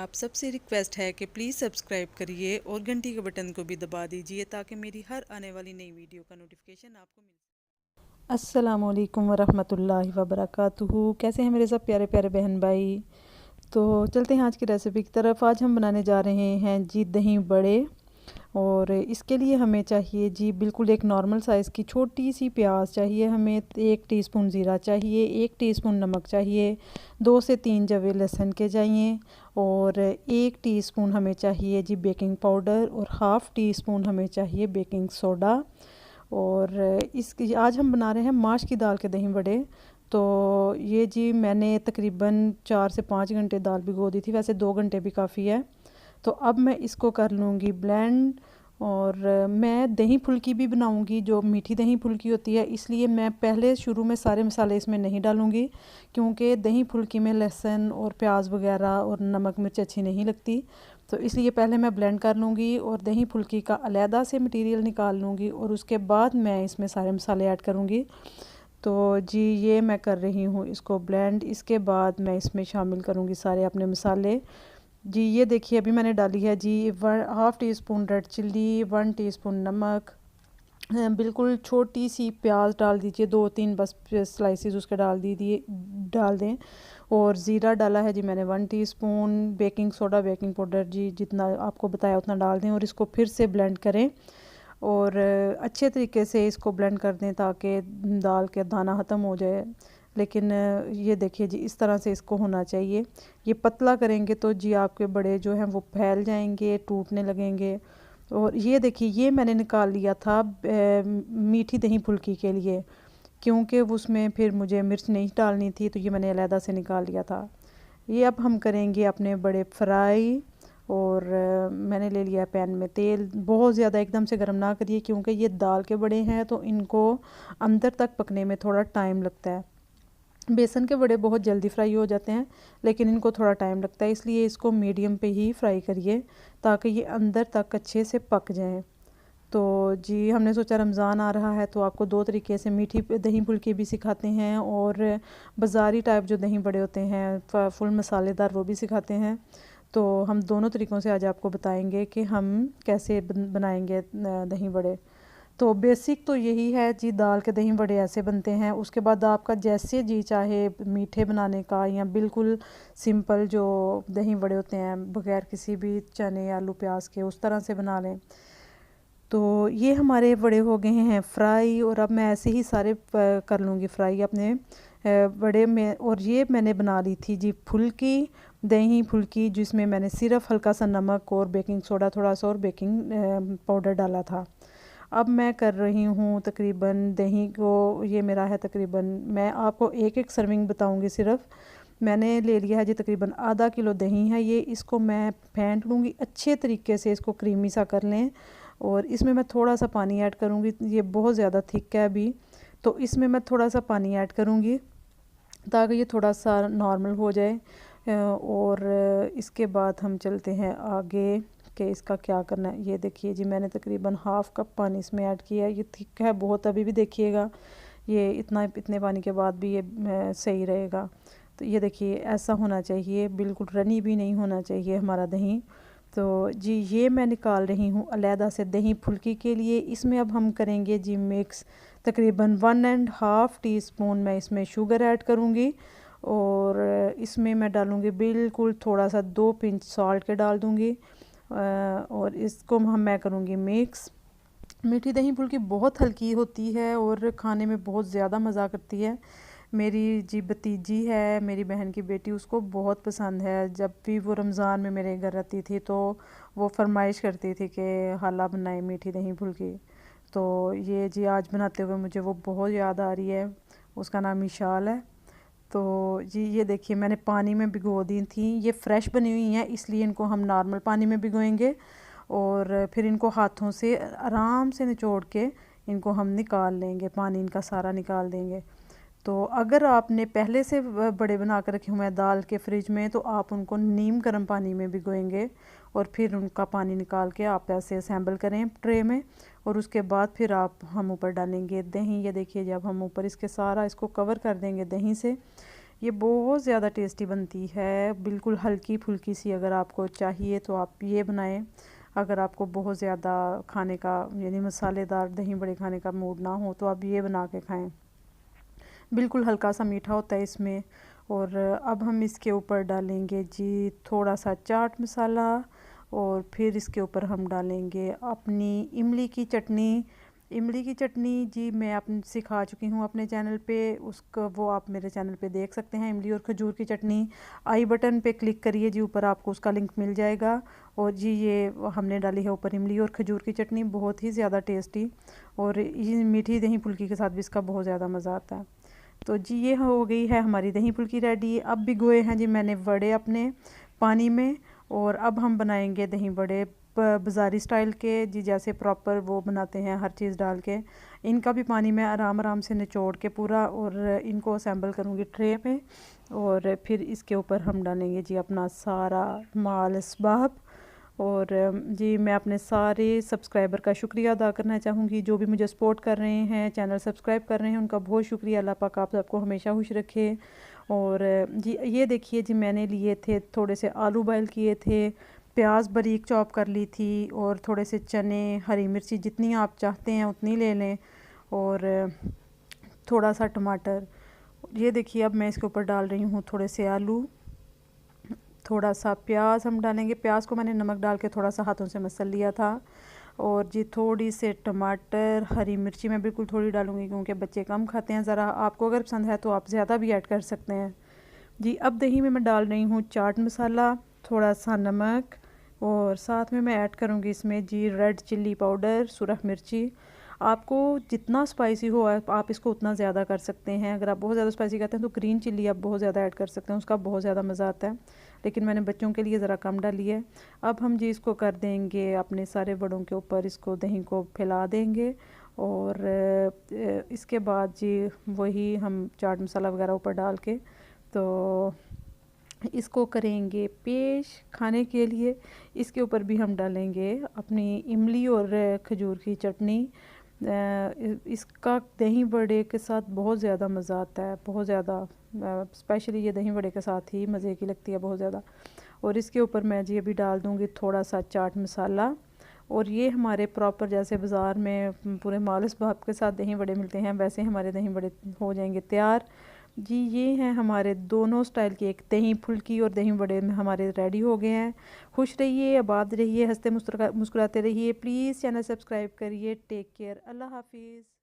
आप सबसे रिक्वेस्ट है कि प्लीज़ सब्सक्राइब करिए और घंटी के बटन को भी दबा दीजिए ताकि मेरी हर आने वाली नई वीडियो का नोटिफिकेशन आपको मिल सके। अस्सलामुअलैकुम वरहमतुल्लाहि वबरकातुहू। कैसे हैं मेरे सब प्यारे प्यारे बहन भाई। तो चलते हैं आज की रेसिपी की तरफ। आज हम बनाने जा रहे हैं जी दही बड़े। और इसके लिए हमें चाहिए जी बिल्कुल एक नॉर्मल साइज़ की छोटी सी प्याज चाहिए, हमें 1 टीस्पून ज़ीरा चाहिए, 1 टीस्पून नमक चाहिए, 2 से 3 जवे लहसुन के चाहिए, और 1 टीस्पून हमें चाहिए जी बेकिंग पाउडर, और हाफ़ टी स्पून हमें चाहिए बेकिंग सोडा। और इसकी आज हम बना रहे हैं माश की दाल के दही बड़े। तो ये जी मैंने तकरीबन 4 से 5 घंटे दाल भिगो दी थी, वैसे 2 घंटे भी काफ़ी है। तो अब मैं इसको कर लूँगी ब्लेंड। और मैं दही फुल्की भी बनाऊँगी, जो मीठी दही फुल्की होती है, इसलिए मैं पहले शुरू में सारे मसाले इसमें नहीं डालूँगी, क्योंकि दही फुल्की में लहसुन और प्याज वगैरह और नमक मिर्च अच्छी नहीं लगती। तो इसलिए पहले मैं ब्लेंड कर लूँगी और दही फुल्की का अलहदा से मटेरियल निकाल लूँगी, और उसके बाद मैं इसमें सारे मसाले ऐड करूँगी। तो जी ये मैं कर रही हूँ इसको ब्लेंड। इसके बाद मैं इसमें शामिल करूँगी सारे अपने मसाले। जी ये देखिए अभी मैंने डाली है जी half teaspoon red chilli, 1 teaspoon नमक, बिल्कुल छोटी सी प्याज डाल दीजिए, 2-3 बस स्लाइसेस उसके डाल दें। और ज़ीरा डाला है जी मैंने 1 teaspoon, baking soda baking powder जी जितना आपको बताया उतना डाल दें, और इसको फिर से ब्लेंड करें। और अच्छे तरीके से इसको ब्लेंड कर दें ताकि दाल के दाना ख़त्म हो जाए। लेकिन ये देखिए जी इस तरह से इसको होना चाहिए। ये पतला करेंगे तो जी आपके बड़े जो हैं वो फैल जाएंगे, टूटने लगेंगे। और ये देखिए ये मैंने निकाल लिया था मीठी दही फुल्की के लिए, क्योंकि उसमें फिर मुझे मिर्च नहीं डालनी थी, तो ये मैंने अलहदा से निकाल लिया था। ये अब हम करेंगे अपने बड़े फ्राई। और मैंने ले लिया पैन में तेल। बहुत ज़्यादा एकदम से गर्म ना करिए, क्योंकि ये दाल के बड़े हैं तो इनको अंदर तक पकने में थोड़ा टाइम लगता है। बेसन के बड़े बहुत जल्दी फ्राई हो जाते हैं, लेकिन इनको थोड़ा टाइम लगता है, इसलिए इसको मीडियम पे ही फ्राई करिए ताकि ये अंदर तक अच्छे से पक जाएं। तो जी हमने सोचा रमज़ान आ रहा है तो आपको 2 तरीके से मीठी दही फुल्की भी सिखाते हैं, और बाज़ारी टाइप जो दही बड़े होते हैं फुल मसालेदार वो भी सिखाते हैं। तो हम दोनों तरीक़ों से आज आपको बताएंगे कि हम कैसे बनाएंगे दही बड़े। तो बेसिक तो यही है जी, दाल के दही बड़े ऐसे बनते हैं। उसके बाद आपका जैसे जी चाहे मीठे बनाने का, या बिल्कुल सिंपल जो दही बड़े होते हैं बग़ैर किसी भी चने आलू प्याज के, उस तरह से बना लें। तो ये हमारे बड़े हो गए हैं फ्राई, और अब मैं ऐसे ही सारे कर लूँगी फ्राई अपने बड़े में। और ये मैंने बना ली थी जी फुल्की, दही फुल्की, जिसमें मैंने सिर्फ हल्का सा नमक और बेकिंग सोडा थोड़ा सा और बेकिंग पाउडर डाला था। अब मैं कर रही हूँ तकरीबन दही को, ये मेरा है तकरीबन, मैं आपको एक एक सर्विंग बताऊँगी सिर्फ। मैंने ले लिया है जी तकरीबन आधा किलो दही है ये। इसको मैं फेंट लूँगी अच्छे तरीके से, इसको क्रीमी सा कर लें। और इसमें मैं थोड़ा सा पानी ऐड करूँगी, ये बहुत ज़्यादा थिक है अभी, तो इसमें मैं थोड़ा सा पानी ऐड करूँगी ताकि ये थोड़ा सा नॉर्मल हो जाए। और इसके बाद हम चलते हैं आगे कि इसका क्या करना है। ये देखिए जी मैंने तकरीबन हाफ़ कप पानी इसमें ऐड किया है। ये थिक है बहुत, अभी भी देखिएगा ये इतने पानी के बाद भी ये सही रहेगा। तो ये देखिए ऐसा होना चाहिए, बिल्कुल रनी भी नहीं होना चाहिए हमारा दही। तो जी ये मैं निकाल रही हूँ अलहदा से दही फुल्की के लिए। इसमें अब हम करेंगे जी मिक्स, तकरीबन 1.5 टीस्पून मैं इसमें शुगर ऐड करूँगी, और इसमें मैं डालूँगी बिल्कुल थोड़ा सा 2 पिंच सॉल्ट के डाल दूँगी। और इसको मैं करूँगी मिक्स। मीठी दही फुल्की बहुत हल्की होती है और खाने में बहुत ज़्यादा मज़ा करती है। मेरी जी भतीजी है, मेरी बहन की बेटी, उसको बहुत पसंद है। जब भी वो रमज़ान में मेरे घर रहती थी तो वो फरमाइश करती थी कि हाला बनाए मीठी दही फुल्की। तो ये जी आज बनाते हुए मुझे वो बहुत याद आ रही है। उसका नाम इशाल है। तो जी ये देखिए मैंने पानी में भिगो दी थी, ये फ़्रेश बनी हुई हैं इसलिए इनको हम नॉर्मल पानी में भिगोएंगे, और फिर इनको हाथों से आराम से निचोड़ के इनको हम निकाल लेंगे, पानी इनका सारा निकाल देंगे। तो अगर आपने पहले से बड़े बना कर रखे हुए हैं दाल के फ्रिज में, तो आप उनको नीम गर्म पानी में भिगोएंगे, और फिर उनका पानी निकाल के आप ऐसे असेंबल करें ट्रे में, और उसके बाद फिर हम ऊपर डालेंगे दही। ये देखिए जब हम ऊपर इसके सारा इसको कवर कर देंगे दही से, ये बहुत ज़्यादा टेस्टी बनती है, बिल्कुल हल्की फुल्की सी। अगर आपको चाहिए तो आप ये बनाएं। अगर आपको बहुत ज़्यादा खाने का यानी मसालेदार दही बड़े खाने का मूड ना हो तो आप ये बना के खाएं। बिल्कुल हल्का सा मीठा होता है इसमें। और अब हम इसके ऊपर डालेंगे जी थोड़ा सा चाट मसाला, और फिर इसके ऊपर हम डालेंगे अपनी इमली की चटनी। इमली की चटनी जी मैं अपने सिखा चुकी हूँ अपने चैनल पे, उसका वो आप मेरे चैनल पे देख सकते हैं। इमली और खजूर की चटनी, आई बटन पे क्लिक करिए जी, ऊपर आपको उसका लिंक मिल जाएगा। और जी ये हमने डाली है ऊपर इमली और खजूर की चटनी, बहुत ही ज़्यादा टेस्टी। और ये मीठी दही फुल्की के साथ भी इसका बहुत ज़्यादा मज़ा आता है। तो जी ये हो गई है हमारी दही फुल्की रेडी। अब भिगोए हैं जी मैंने वड़े अपने पानी में, और अब हम बनाएंगे दही बड़े बाज़ारी स्टाइल के जी, जैसे प्रॉपर वो बनाते हैं हर चीज़ डाल के। इनका भी पानी में आराम आराम से निचोड़ के पूरा, और इनको असेंबल करूँगी ट्रे में। और फिर इसके ऊपर हम डालेंगे जी अपना सारा माल असबाब। और जी मैं अपने सारे सब्सक्राइबर का शुक्रिया अदा करना चाहूँगी, जो भी मुझे सपोर्ट कर रहे हैं, चैनल सब्सक्राइब कर रहे हैं, उनका बहुत शुक्रिया। अल्लाह पाक आप सबको हमेशा खुश रखे। और जी ये देखिए जी मैंने लिए थे थोड़े से आलू बॉयल किए थे, प्याज बारीक चॉप कर ली थी, और थोड़े से चने, हरी मिर्ची जितनी आप चाहते हैं उतनी ले लें, और थोड़ा सा टमाटर। ये देखिए अब मैं इसके ऊपर डाल रही हूँ थोड़े से आलू, थोड़ा सा प्याज हम डालेंगे। प्याज को मैंने नमक डाल के थोड़ा सा हाथों से मसल लिया था। और जी थोड़ी से टमाटर, हरी मिर्ची मैं बिल्कुल थोड़ी डालूँगी क्योंकि बच्चे कम खाते हैं। ज़रा आपको अगर पसंद है तो आप ज़्यादा भी ऐड कर सकते हैं जी। अब दही में मैं डाल रही हूँ चाट मसाला, थोड़ा सा नमक, और साथ में मैं ऐड करूँगी इसमें जी रेड चिल्ली पाउडर, सुरख मिर्ची। आपको जितना स्पाइसी हो आप इसको उतना ज़्यादा कर सकते हैं। अगर आप बहुत ज़्यादा स्पाइसी करते हैं तो ग्रीन चिल्ली आप बहुत ज़्यादा ऐड कर सकते हैं, उसका बहुत ज़्यादा मज़ा आता है। लेकिन मैंने बच्चों के लिए ज़रा कम डाली है। अब हम जी इसको कर देंगे अपने सारे बड़ों के ऊपर, इसको दही को फैला देंगे। और इसके बाद जी वही हम चाट मसाला वगैरह ऊपर डाल के तो इसको करेंगे पेश खाने के लिए। इसके ऊपर भी हम डालेंगे अपनी इमली और खजूर की चटनी। इसका दही बड़े के साथ बहुत ज़्यादा मज़ा आता है, बहुत ज़्यादा। स्पेशली ये दही बड़े के साथ ही मज़े की लगती है बहुत ज़्यादा। और इसके ऊपर मैं जी अभी डाल दूँगी थोड़ा सा चाट मसाला। और ये हमारे प्रॉपर जैसे बाज़ार में पूरे माल असबाब के साथ दही बड़े मिलते हैं, वैसे हमारे दही बड़े हो जाएंगे तैयार जी। ये हैं हमारे दोनों स्टाइल के, एक दही फुल्की और दही बड़े में हमारे रेडी हो गए हैं। खुश रहिए, आबाद रहिए, हंसते मुस्कुराते रहिए। प्लीज़ चैनल सब्सक्राइब करिए। टेक केयर, अल्लाह हाफिज़।